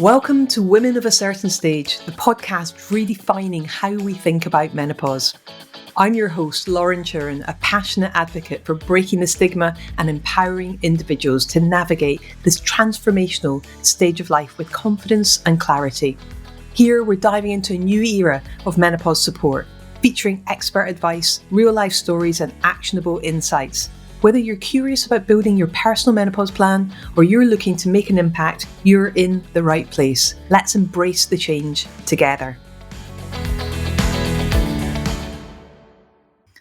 Welcome to Women of a Certain Stage, the podcast redefining how we think about menopause. I'm your host, Lauren Chiren, a passionate advocate for breaking the stigma and empowering individuals to navigate this transformational stage of life with confidence and clarity. Here, we're diving into a new era of menopause support, featuring expert advice, real-life stories, and actionable insights. Whether you're curious about building your personal menopause plan or you're looking to make an impact, you're in the right place. Let's embrace the change together.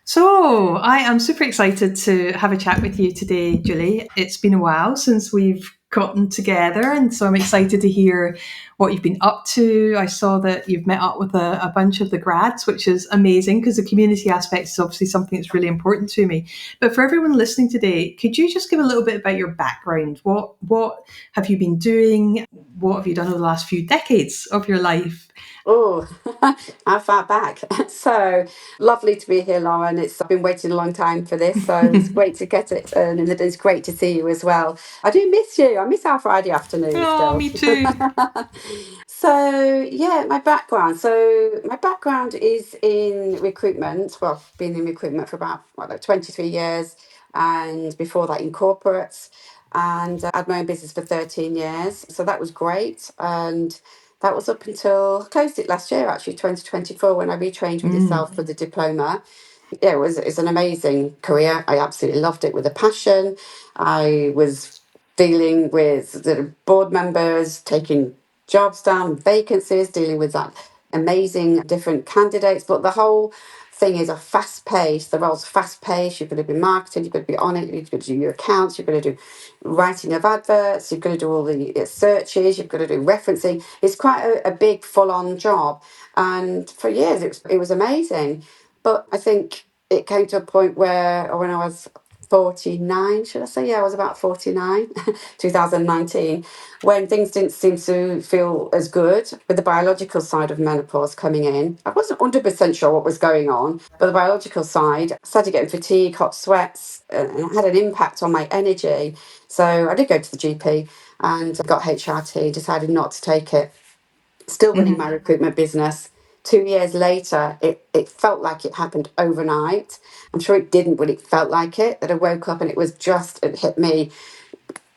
So, I am super excited to have a chat with you today, Julie. It's been a while since we've gotten together, and so I'm excited to hear what you've been up to. I saw that you've met up with a bunch of the grads, which is amazing because the community aspect is obviously something that's really important to me. But for everyone listening today, could you just give a little bit about your background? What have you been doing? What have you done over the last few decades of your life? Oh, how far back? So lovely to be here, Lauren. I've been waiting a long time for this, so it's great to get it, and it's great to see you as well. I do miss you. I miss our Friday afternoon Oh, still. me too. So yeah, my background. So my background is in recruitment. Well, I've been in recruitment for about like 23 years, and before that in corporates, and I had my own business for 13 years. So that was great, and that was up until I closed it last year, actually 2024, when I retrained with yourself for the diploma. Yeah, it's an amazing career. I absolutely loved it with a passion. I was dealing with the board members, taking jobs down, vacancies, dealing with that amazing different candidates. But the whole thing is a fast pace. The role's fast paced. You've got to be marketing, you've got to be on it, you've got to do your accounts, you've got to do writing of adverts, you've got to do all the searches, you've got to do referencing. It's quite a big full on job. And for years it was amazing. But I think it came to a point where when I was 49, should I say? Yeah, I was about 49, 2019, when things didn't seem to feel as good with the biological side of menopause coming in. I wasn't 100% sure what was going on, but the biological side, I started getting fatigue, hot sweats, and it had an impact on my energy. So I did go to the GP and got HRT, decided not to take it. Still running my recruitment business. 2 years later, it felt like it happened overnight. I'm sure it didn't, but it felt like it. That I woke up and it hit me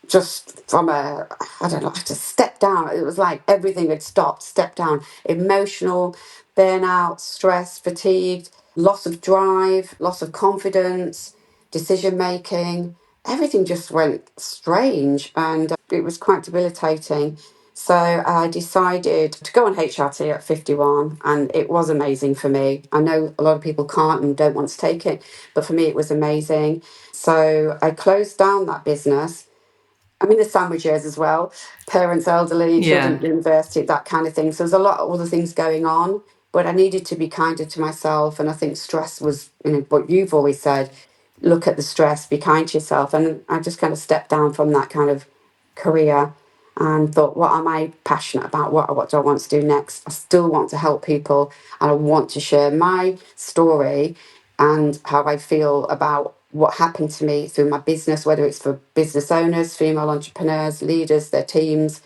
just from I don't know, I had to step down. It was like everything had stopped, step down. Emotional, burnout, stress, fatigued, loss of drive, loss of confidence, decision making. Everything just went strange and it was quite debilitating. So I decided to go on HRT at 51, and it was amazing for me. I know a lot of people can't and don't want to take it, but for me it was amazing. So I closed down that business. I'm in the sandwich years as well, parents, elderly, children Yeah. at university, that kind of thing. So there's a lot of other things going on, but I needed to be kinder to myself. And I think stress was, what you've always said, look at the stress, be kind to yourself. And I just kind of stepped down from that kind of career and thought, what am I passionate about? What do I want to do next? I still want to help people, and I want to share my story and how I feel about what happened to me through my business, whether it's for business owners, female entrepreneurs, leaders, their teams.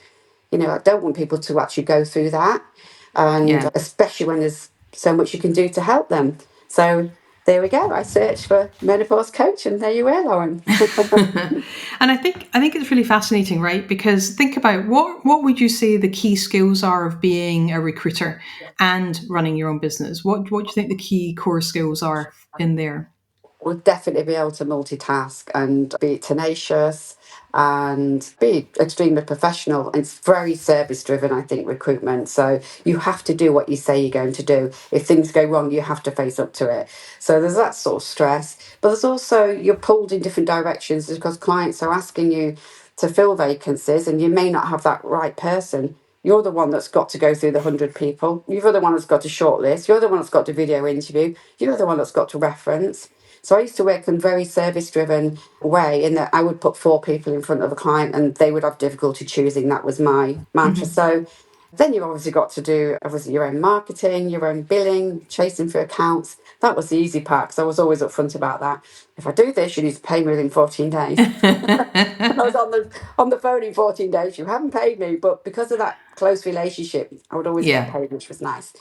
I don't want people to actually go through that, and Yeah. especially when there's so much you can do to help them. So there we go. I searched for menopause coach, and there you were, Lauren. And I think it's really fascinating, right? Because think about what would you say the key skills are of being a recruiter and running your own business? What do you think the key core skills are in there? Will definitely be able to multitask and be tenacious and be extremely professional. It's very service driven, I think, recruitment. So you have to do what you say you're going to do. If things go wrong, you have to face up to it. So there's that sort of stress. But there's also, you're pulled in different directions because clients are asking you to fill vacancies and you may not have that right person. You're the one that's got to go through the 100 people. You're the one that's got to shortlist. You're the one that's got to video interview. You're the one that's got to reference. So I used to work in a very service-driven way in that I would put 4 people in front of a client and they would have difficulty choosing. That was my mantra. So Then you've obviously got to do your own marketing, your own billing, chasing for accounts. That was the easy part because I was always upfront about that. If I do this, you need to pay me within 14 days. And I was on the phone in 14 days. You haven't paid me, but because of that close relationship, I would always get Yeah. paid, which was nice.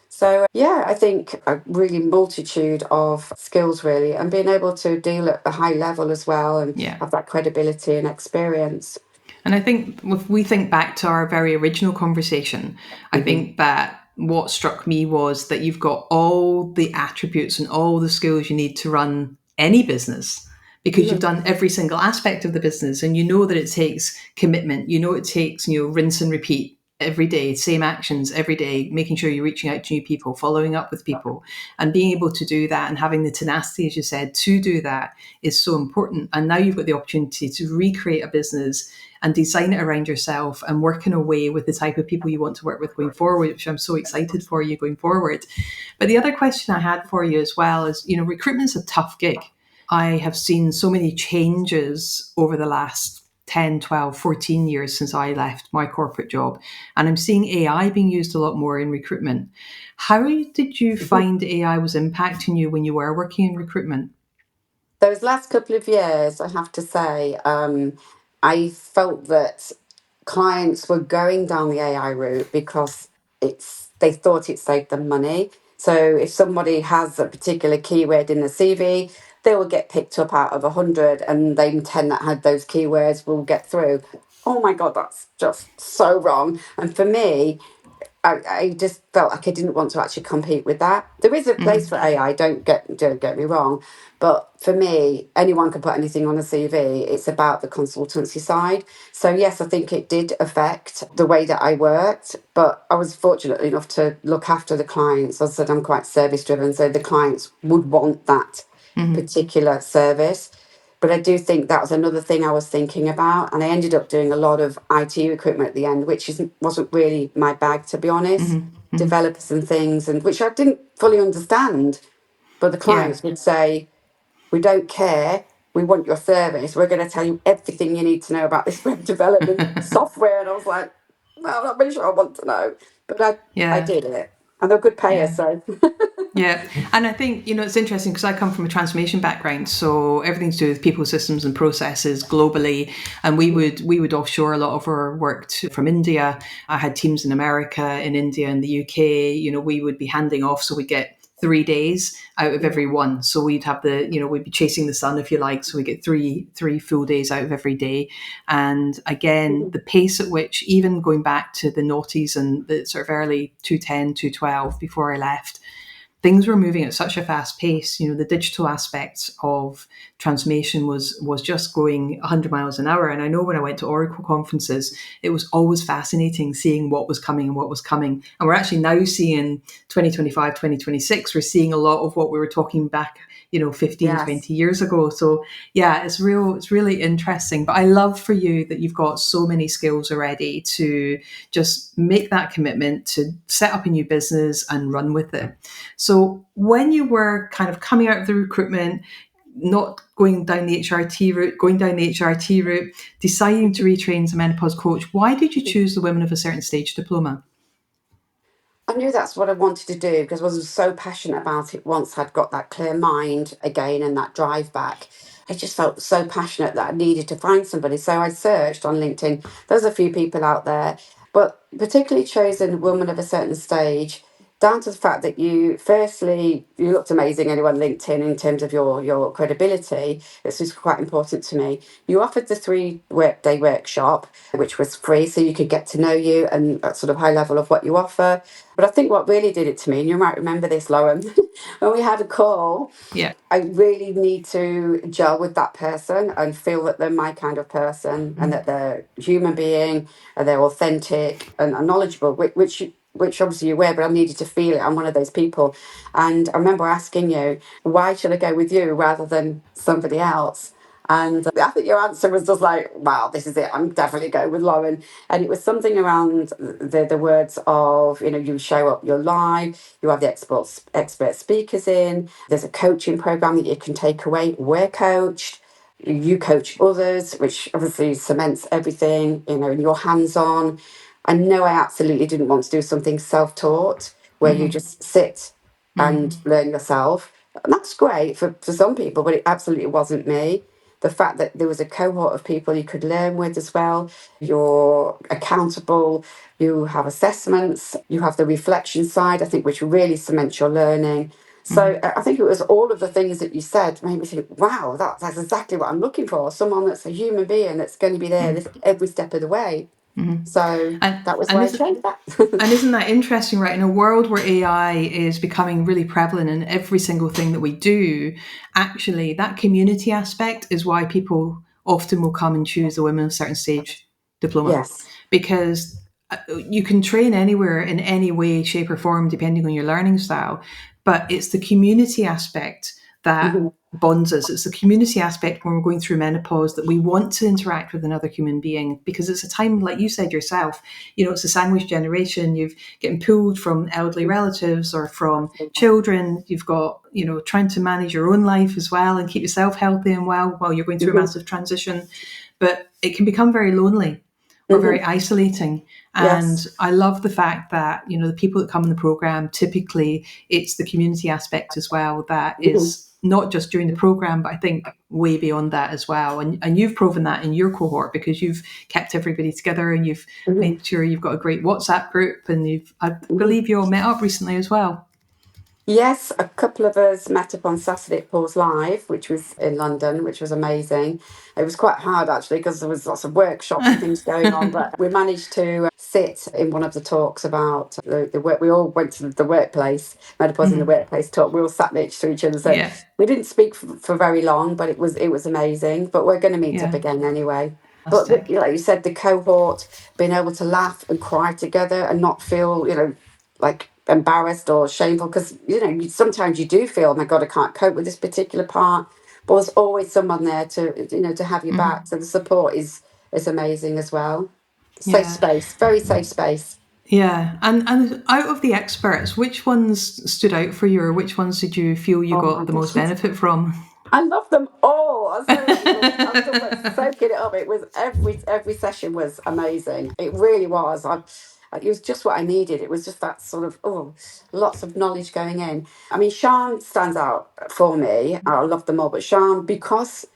So yeah, I think a really multitude of skills really, and being able to deal at a high level as well, and Yeah. have that credibility and experience. And I think if we think back to our very original conversation, I Hmm. think that what struck me was that you've got all the attributes and all the skills you need to run any business, because you've Hmm. done every single aspect of the business, and you know that it takes commitment. You know it takes, rinse and repeat every day, same actions every day, making sure you're reaching out to new people, following up with people, and being able to do that and having the tenacity, as you said, to do that is so important. And now you've got the opportunity to recreate a business and design it around yourself and work in a way with the type of people you want to work with going forward, which I'm so excited for you going forward. But the other question I had for you as well is, recruitment's a tough gig. I have seen so many changes over the last 10, 12, 14 years since I left my corporate job. And I'm seeing AI being used a lot more in recruitment. How did you find AI was impacting you when you were working in recruitment? Those last couple of years, I have to say, I felt that clients were going down the AI route because they thought it saved them money. So if somebody has a particular keyword in the CV, they will get picked up out of 100, and they 10 that had those keywords will get through. Oh my God, that's just so wrong. And for me, I just felt like I didn't want to actually compete with that. There is a place for AI, don't get me wrong, but for me, anyone can put anything on a CV. It's about the consultancy side. So yes, I think it did affect the way that I worked, but I was fortunate enough to look after the clients. As I said, I'm quite service driven, so the clients would want that particular service. But I do think that was another thing I was thinking about. And I ended up doing a lot of IT recruitment at the end, which wasn't really my bag, to be honest. Developers and things, and which I didn't fully understand. But the Yeah. clients would say, we don't care. We want your service. We're going to tell you everything you need to know about this web development software. And I was like, well, I'm not really sure I want to know. But I Yeah. did it. And they're good payers, Yeah. so. Yeah. And I think, it's interesting because I come from a transformation background. So everything to do with people, systems and processes globally. And we would offshore a lot of our work from India. I had teams in America, in India, and the UK. We would be handing off. So we'd get 3 days out of every one. So we'd have we'd be chasing the sun, if you like. So we get three full days out of every day. And again, the pace at which, even going back to the noughties and the sort of early 2010, 2012, before I left, things were moving at such a fast pace. The digital aspects of transformation was just going 100 miles an hour. And I know when I went to Oracle conferences, it was always fascinating seeing what was coming and what was coming. And we're actually now seeing 2025, 2026, we're seeing a lot of what we were talking back 15, Yes. 20 years ago. So yeah, it's really interesting. But I love for you that you've got so many skills already to just make that commitment to set up a new business and run with it. So when you were kind of coming out of the recruitment, not going down the HRT route, going down the HRT route, deciding to retrain as a menopause coach, why did you choose the Women of a Certain Stage diploma? I knew that's what I wanted to do because I was so passionate about it once I'd got that clear mind again and that drive back. I just felt so passionate that I needed to find somebody. So I searched on LinkedIn. There's a few people out there, but particularly chosen woman of a certain stage, down to the fact that you looked amazing anyway on LinkedIn in terms of your credibility. This was quite important to me. You offered the 3 workday workshop, which was free, so you could get to know you and a sort of high level of what you offer. But I think what really did it to me, and you might remember this, Lauren, when we had a call, Yeah. I really need to gel with that person and feel that they're my kind of person and that they're a human being and they're authentic and knowledgeable, which obviously you're aware, but I needed to feel it. I'm one of those people. And I remember asking you, why should I go with you rather than somebody else? And I think your answer was just like, wow, this is it. I'm definitely going with Lauren. And it was something around the words of, you show up, you're live, you have the expert speakers in, there's a coaching program that you can take away. We're coached, you coach others, which obviously cements everything, and you're hands on. I know I absolutely didn't want to do something self-taught where you just sit and learn yourself. And that's great for some people, but it absolutely wasn't me. The fact that there was a cohort of people you could learn with as well, you're accountable, you have assessments, you have the reflection side, I think, which really cements your learning. So I think it was all of the things that you said made me think, wow, that's exactly what I'm looking for. Someone that's a human being that's going to be there every step of the way. So And that was and why I isn't chose that. and isn't that interesting, right? In a world where AI is becoming really prevalent in every single thing that we do, actually, that community aspect is why people often will come and choose the Women of Certain Stage diploma, Yes. because you can train anywhere in any way, shape, or form, depending on your learning style. But it's the community aspect that Hmm. bonds us. It's the community aspect when we're going through menopause that we want to interact with another human being, because it's a time, like you said yourself, it's a sandwich generation. You've getting pulled from elderly relatives or from children. You've got, trying to manage your own life as well and keep yourself healthy and well while you're going through a Hmm. massive transition. But it can become very lonely or very Hmm. isolating. And Yes. I love the fact that, the people that come in the program, typically it's the community aspect as well that Hmm. is not just during the program, but I think way beyond that as well. And you've proven that in your cohort, because you've kept everybody together and you've Hmm. made sure you've got a great WhatsApp group, and I Hmm. believe you all met up recently as well. Yes, a couple of us met up on Saturday at Pauselive, which was in London, which was amazing. It was quite hard actually because there was lots of workshops and things going on, but we managed to sit in one of the talks about the work. We all went to the workplace, menopause in the workplace talk. We all sat next to each other, so Yeah, we didn't speak for very long, but it was amazing. But we're going to meet up yeah, again anyway. But fantastic. like you said, the cohort, being able to laugh and cry together and not feel, like embarrassed or shameful, because sometimes you do feel, oh my god, I can't cope with this particular part, but there's always someone there to have your back, so the support is amazing as well. Safe Yeah. space, very safe space. Yeah, and out of the experts, which ones stood out for you, or which ones did you feel you Oh my got the most goodness, benefit from? I love them all. I say that I'm just like soaking it up. It was every session was amazing. It really was. It was just what I needed. It was just that sort of lots of knowledge going in. I mean, Sean stands out for me. I love them all, but Sean, because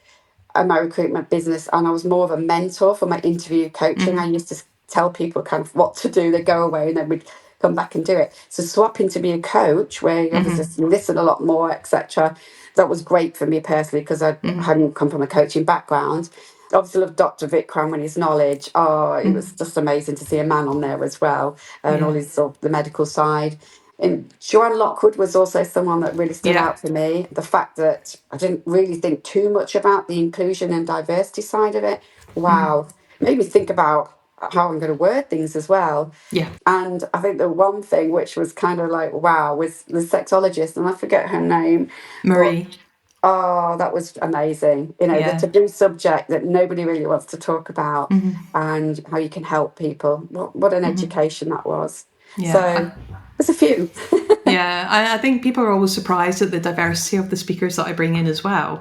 my recruitment business, and I was more of a mentor for my interview coaching. I used to tell people kind of what to do. They'd go away and then we'd come back and do it. So swapping to be a coach, where you obviously listen a lot more, etc. That was great for me personally because I hadn't come from a coaching background. Obviously, love Dr. Vikram and his knowledge. Oh, it was just amazing to see a man on there as well, and all Yeah, his sort of the medical side. And Joanne Lockwood was also someone that really stood yeah, out for me. The fact that I didn't really think too much about the inclusion and diversity side of it. Wow. Made me think about how I'm going to word things as well. yeah. And I think the one thing which was kind of like, wow, was the sexologist, and I forget her name, but Marie. oh, that was amazing. The Yeah, taboo subject that nobody really wants to talk about, and how you can help people. What an education that was. yeah. So there's a few. Yeah, I think people are always surprised at the diversity of the speakers that I bring in as well.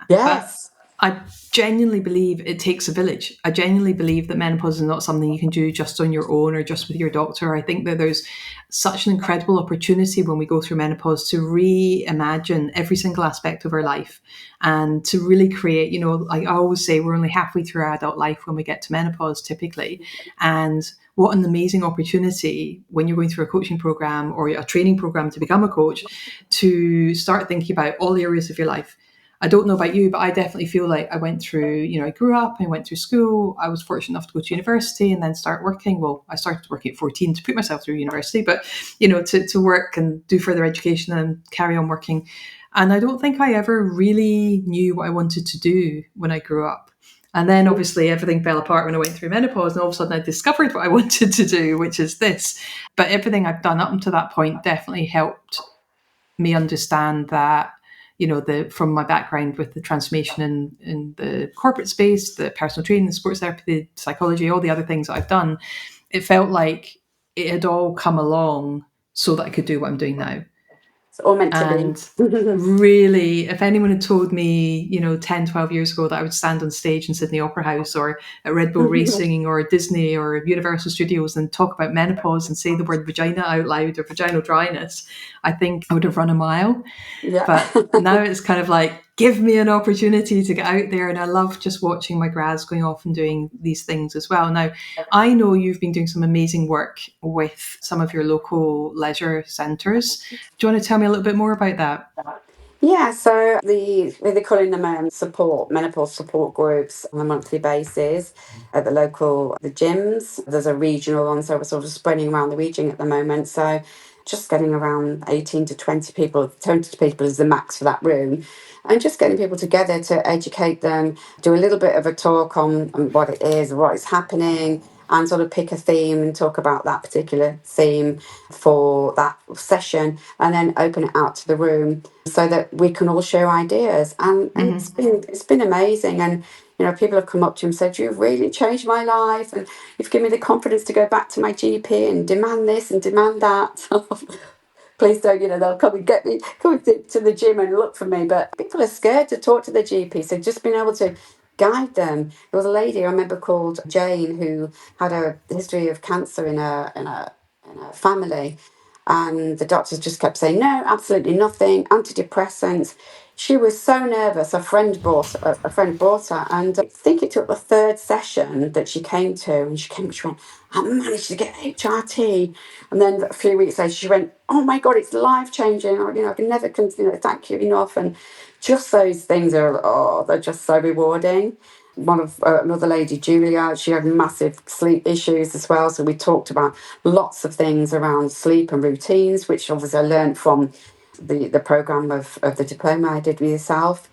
But Yes. I genuinely believe it takes a village. I genuinely believe that menopause is not something you can do just on your own or just with your doctor. I think that there's such an incredible opportunity when we go through menopause to reimagine every single aspect of our life and to really create, like I always say, we're only halfway through our adult life when we get to menopause typically. And what an amazing opportunity when you're going through a coaching program or a training program to become a coach to start thinking about all areas of your life. I don't know about you, but I definitely feel like I went through, I grew up, I went through school. I was fortunate enough to go to university and then start working. Well, I started working at 14 to put myself through university, but, to work and do further education and carry on working. And I don't think I ever really knew what I wanted to do when I grew up. And then obviously everything fell apart when I went through menopause, and all of a sudden I discovered what I wanted to do, which is this. But everything I've done up until that point definitely helped me understand that, from my background with the transformation in the corporate space, the personal training, the sports therapy, the psychology, all the other things that I've done, it felt like it had all come along so that I could do what I'm doing now. It's all meant to be. And really, if anyone had told me, 10, 12 years ago that I would stand on stage in Sydney Opera House or at Red Bull Racing or Disney or Universal Studios and talk about menopause and say the word vagina out loud or vaginal dryness, I think I would have run a mile. Yeah. But now it's kind of like, give me an opportunity to get out there. And I love just watching my grads going off and doing these things as well. Now, I know you've been doing some amazing work with some of your local leisure centres. Do you want to tell me a little bit more about that? Yeah, so they're calling them menopause support groups on a monthly basis at the gyms. There's a regional one, so we're sort of spreading around the region at the moment. So just getting around 18 to 20 people, 20 people is the max for that room. And just getting people together to educate them, do a little bit of a talk on what it is, what is happening, and sort of pick a theme and talk about that particular theme for that session, and then open it out to the room so that we can all share ideas. And it's been amazing. And people have come up to him and said, "You've really changed my life, and you've given me the confidence to go back to my GP and demand this and demand that." Please don't, they'll come and get me, come to the gym and look for me. But people are scared to talk to the GP. So just being able to guide them. There was a lady I remember called Jane who had a history of cancer in her family. And the doctors just kept saying, no, absolutely nothing, antidepressants. She was so nervous. A friend brought her, and I think it took the third session that she came to, and she went, I managed to get HRT. And then a few weeks later, she went, oh my God, it's life changing. I can never, thank you enough. And just those things they're just so rewarding. One of another lady, Julia, she had massive sleep issues as well. So we talked about lots of things around sleep and routines, which obviously I learned from the program of the diploma I did with yourself.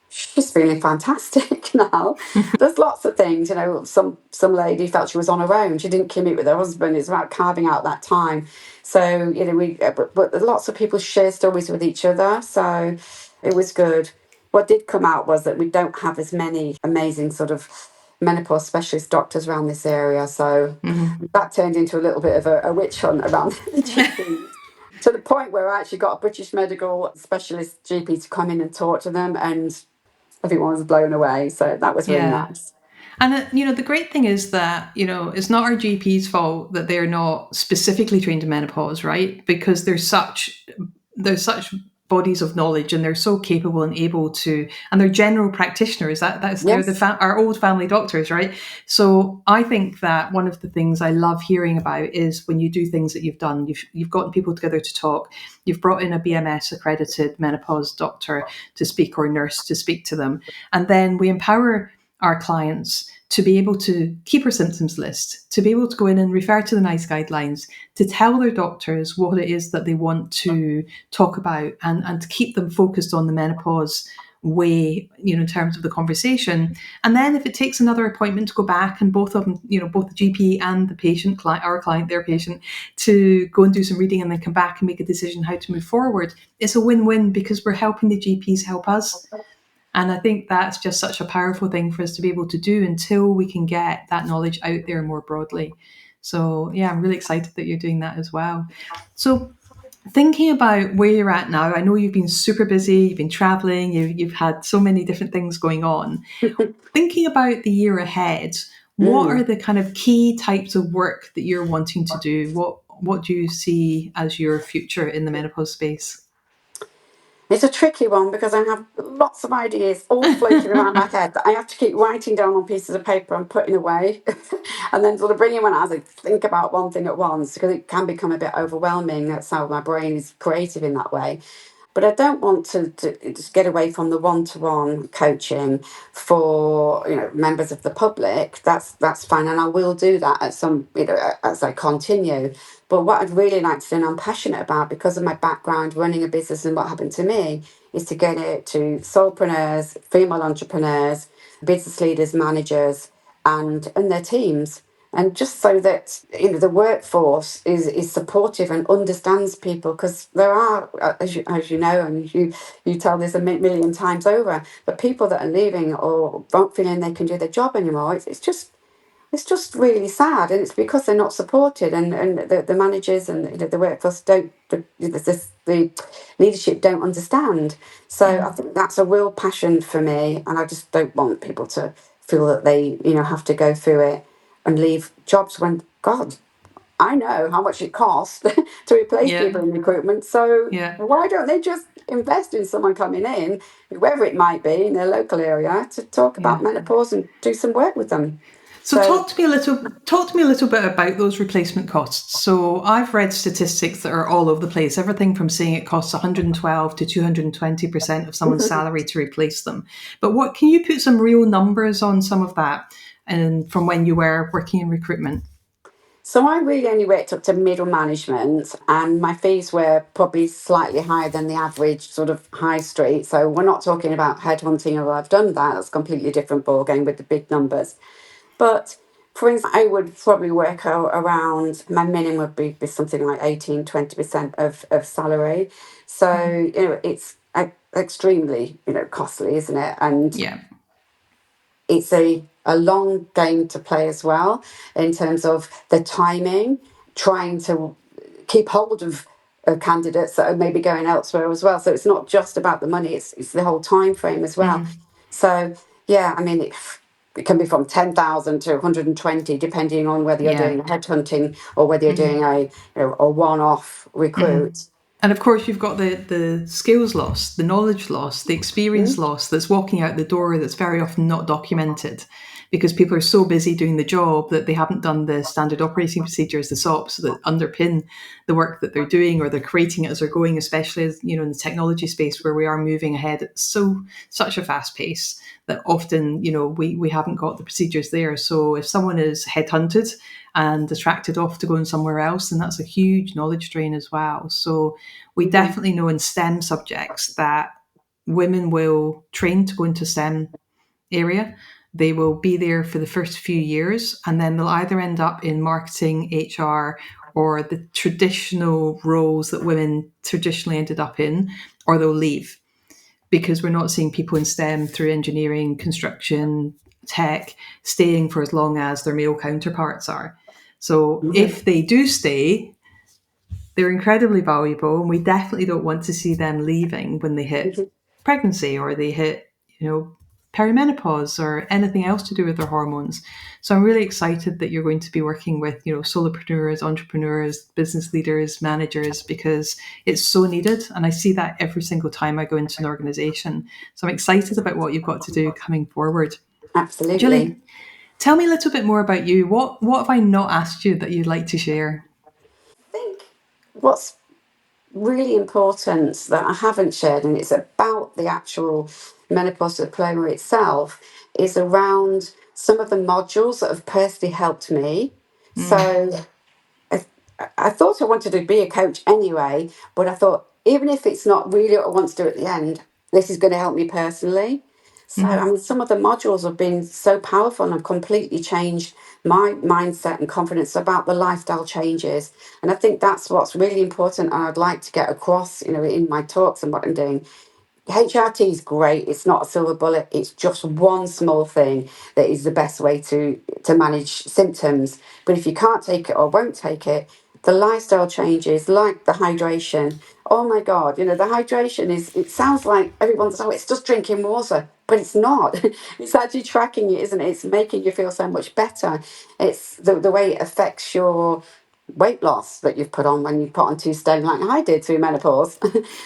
She's feeling fantastic now. There's lots of things, some lady felt she was on her own. She didn't commute with her husband. It's about carving out that time. So, but lots of people share stories with each other. So it was good. What did come out was that we don't have as many amazing sort of menopause specialist doctors around this area. So that turned into a little bit of a witch hunt around the GP. To the point where I actually got a British medical specialist GP to come in and talk to them, and everyone was blown away. So that was really Yeah. nice. And, the great thing is that, it's not our GP's fault that they're not specifically trained in menopause, right? Because there's such bodies of knowledge and they're so capable and able to, and they're general practitioners. They're Yes. our old family doctors, right? So I think that one of the things I love hearing about is when you do things that you've done, you've gotten people together to talk, you've brought in a BMS accredited menopause doctor to speak or nurse to speak to them, and then we empower our clients to be able to keep our symptoms list, to be able to go in and refer to the NICE guidelines, to tell their doctors what it is that they want to talk about, and to keep them focused on the menopause way, in terms of the conversation. And then if it takes another appointment to go back and both of them, both the GP and the patient, our client, their patient, to go and do some reading and then come back and make a decision how to move forward, it's a win-win because we're helping the GPs help us. And I think that's just such a powerful thing for us to be able to do until we can get that knowledge out there more broadly. So, yeah, I'm really excited that you're doing that as well. So, thinking about where you're at now, I know you've been super busy, you've been traveling, you've had so many different things going on. Thinking about the year ahead, what are Mm. the kind of key types of work that you're wanting to do? What do you see as your future in the menopause space? It's a tricky one because I have lots of ideas all floating around my head that I have to keep writing down on pieces of paper and putting away, and then sort of bringing one as I think about one thing at once, because it can become a bit overwhelming. That's how my brain is creative in that way. But I don't want to just get away from the one-to-one coaching for members of the public. That's fine, and I will do that at some as I continue. But what I'd really like to do, and I'm passionate about because of my background running a business and what happened to me, is to get it to solopreneurs, female entrepreneurs, business leaders, managers, and their teams, and just so that the workforce is supportive and understands people, because there are, as you know, and you tell this a million times over, but people that are leaving or don't feeling they can do their job anymore, it's just it's just really sad, and it's because they're not supported, and the managers and the workforce don't, the leadership don't understand. So I think that's a real passion for me, and I just don't want people to feel that they have to go through it and leave jobs when, God, I know how much it costs to replace Yeah, people in recruitment. So yeah, why don't they just invest in someone coming in, whoever it might be, in their local area, to talk yeah. about menopause and do some work with them? So So talk to me a little bit about those replacement costs. So I've read statistics that are all over the place, everything from saying it costs 112 to 220% of someone's salary to replace them. But what can you put some real numbers on some of that and from when you were working in recruitment? So I really only worked up to middle management, and my fees were probably slightly higher than the average sort of high street. So we're not talking about headhunting, or I've done that. That's a completely different ballgame with the big numbers. But for instance, I would probably work around, my minimum would be something like 18-20% of salary. So, it's extremely, costly, isn't it? And Yeah. it's a long game to play as well, in terms of the timing, trying to keep hold of candidates that are maybe going elsewhere as well. So it's not just about the money, it's the whole time frame as well. So yeah, I mean, it can be from 10,000 to 120, depending on whether you're Yeah. doing headhunting or whether you're doing a one-off recruit. And of course, you've got the skills loss, the knowledge loss, the experience Mm, loss that's walking out the door that's very often not documented because people are so busy doing the job that they haven't done the standard operating procedures, the SOPs that underpin the work that they're doing, or they're creating it as they're going, especially as, in the technology space where we are moving ahead at such a fast pace that often, we haven't got the procedures there. So if someone is headhunted and attracted off to going somewhere else, then that's a huge knowledge drain as well. So we mhm, definitely know in STEM subjects that women will train to go into STEM area. They will be there for the first few years, and then they'll either end up in marketing, HR, or the traditional roles that women traditionally ended up in, or they'll leave because we're not seeing people in STEM through engineering, construction, tech staying for as long as their male counterparts are. So mhm, if they do stay, they're incredibly valuable, and we definitely don't want to see them leaving when they hit mhm. pregnancy or they hit, perimenopause or anything else to do with their hormones. So I'm really excited that you're going to be working with, solopreneurs, entrepreneurs, business leaders, managers, because it's so needed. And I see that every single time I go into an organization. So I'm excited about what you've got to do coming forward. Absolutely. Julie, tell me a little bit more about you. What have I not asked you that you'd like to share? I think what's really important that I haven't shared, and it's about the actual menopause diploma itself, is around some of the modules that have personally helped me. So I, I thought I wanted to be a coach anyway, but I thought, even if it's not really what I want to do at the end, this is going to help me personally. So, I mean, some of the modules have been so powerful and have completely changed my mindset and confidence about the lifestyle changes. And I think that's what's really important. And I'd like to get across, in my talks and what I'm doing. HRT is great. It's not a silver bullet. It's just one small thing that is the best way to manage symptoms. But if you can't take it or won't take it, the lifestyle changes, like the hydration. Oh my God, the hydration is, it sounds like everyone's, oh, it's just drinking water, but it's not. It's actually tracking it, isn't it? It's making you feel so much better. It's the way it affects your weight loss that you've put on when you put on 2 stone like I did through menopause.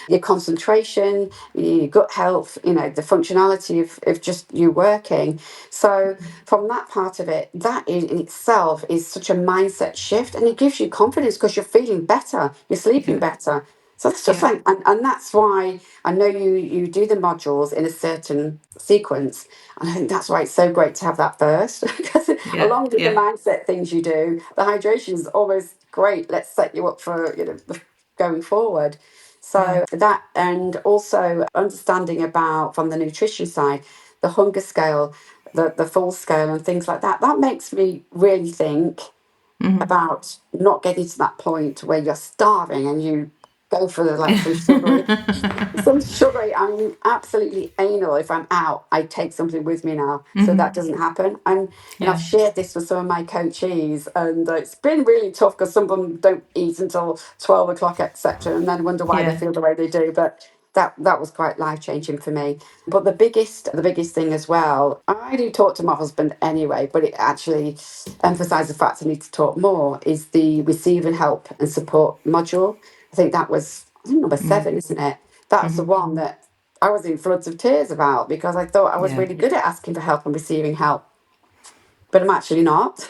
Your concentration, your gut health, the functionality of just you working. So from that part of it, that in itself is such a mindset shift, and it gives you confidence because you're feeling better, you're sleeping Yeah, better. So it's just yeah, like, and that's why I know you do the modules in a certain sequence. And I think that's why it's so great to have that first, because yeah, along with the yeah, mindset things you do, the hydration is always great. Let's set you up for, going forward. yeah. So that, and also understanding about, from the nutrition side, the hunger scale, the full scale and things like that, that makes me really think about not getting to that point where you're starving and you go for some sugary. Some sugary. I'm absolutely anal. If I'm out, I take something with me now, so that doesn't happen. And I've shared this with some of my coachees, and it's been really tough because some of them don't eat until 12 o'clock, etc., and then wonder why they feel the way they do. But that was quite life changing for me. But the biggest thing as well, I do talk to my husband anyway, but it actually emphasised the fact I need to talk more, is the receive and help and support module. I think that was number 7, isn't it? That's the one that I was in floods of tears about, because I thought I was really good at asking for help and receiving help, but I'm actually not.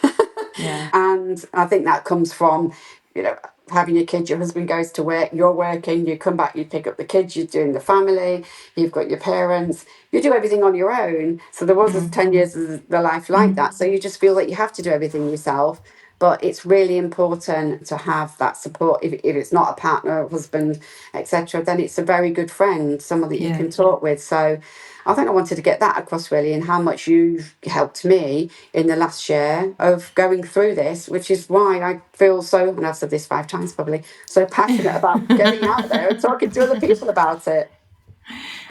And I think that comes from, having your kids, your husband goes to work, you're working, you come back, you pick up the kids, you're doing the family, you've got your parents, you do everything on your own. So there was 10 years of the life like that. So you just feel that you have to do everything yourself. But it's really important to have that support. If it's not a partner, husband, etc., then it's a very good friend, someone that you can talk with. So I think I wanted to get that across, really, and how much you've helped me in the last year of going through this, which is why I feel so, and I've said this 5 times probably, so passionate about getting out there and talking to other people about it.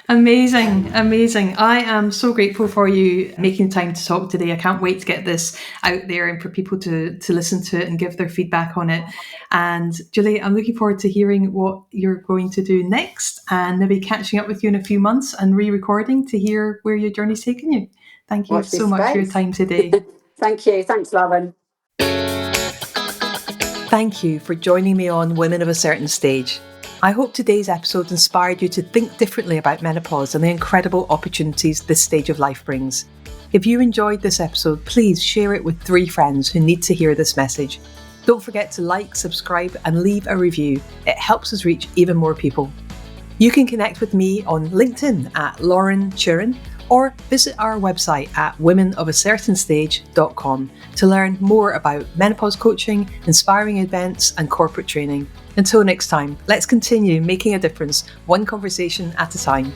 Amazing. I am so grateful for you making time to talk today. I can't wait to get this out there and for people to listen to it and give their feedback on it. And Julie, I'm looking forward to hearing what you're going to do next, and maybe catching up with you in a few months and re-recording to hear where your journey's taken you. Thank you so much for your time today. Thank you. Thanks, Lauren. Thank you for joining me on Women of a Certain Stage. I hope today's episode inspired you to think differently about menopause and the incredible opportunities this stage of life brings. If you enjoyed this episode, please share it with 3 friends who need to hear this message. Don't forget to like, subscribe, and leave a review. It helps us reach even more people. You can connect with me on LinkedIn at Lauren Chiren, or visit our website at womenofacertainstage.com to learn more about menopause coaching, inspiring events, and corporate training. Until next time, let's continue making a difference, one conversation at a time.